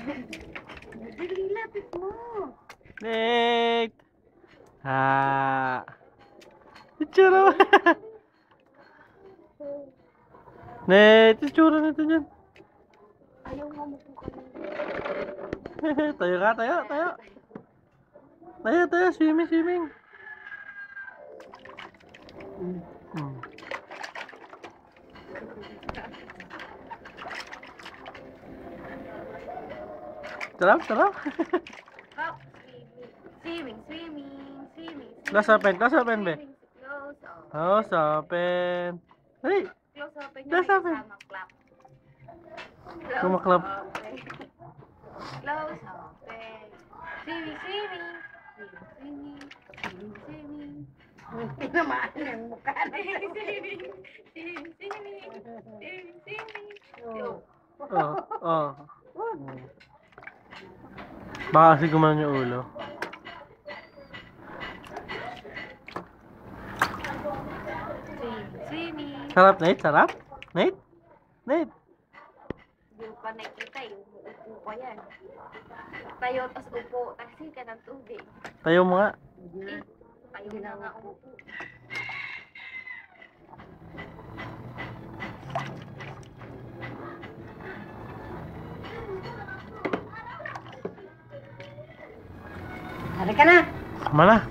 Dali, lapit mo. Nate! Ha! Itsura mo! Nate! Itsura nito dyan! Ayaw mo mo kung Tayo ka, tayo, tayo! Tayo, tayo! Swimming, swimming! Sarap, sarap! Swimming, swimming, swimming. Close open, close open, be! Close open. Close open! Hey! Close open. Close open. Clap. Kumaklap. Close open. Swimming, swimming. Swimming, swimming, swimming. Tinamaan na yung mukha na. Swimming, swimming. Swimming, swimming. Swimming, swimming. Oh. Baka kasi gumanon yung ulo. Swimming. Sarap, Nate? Sarap? Nate? Nate? Hindi ko pa nakikita yung upo pa yan. Tayo, tas upo. Taksi ka ng tubig. Tayo mo nga. Tayo na nga upo. Halika na! Mana?